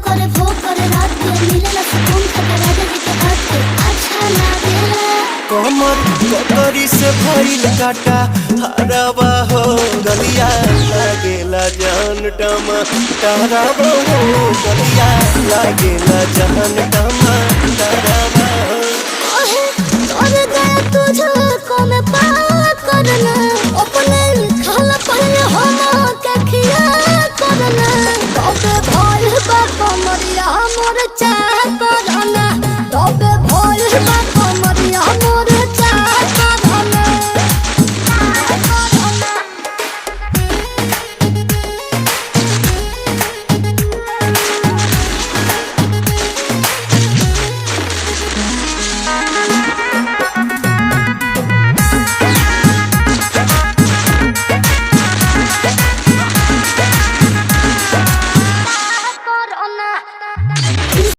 करे भो करे रात के मिले ना सुकून खटे राजा जी के हाथ के अच्छा लागेला कमर कतरी से भइल काटा हरावा हो गलिया लागेला जान टमा तारावा हो गलिया लागेला जान टमा तारावा ओहे तोरे गया तुझको मैं पावा करना अपने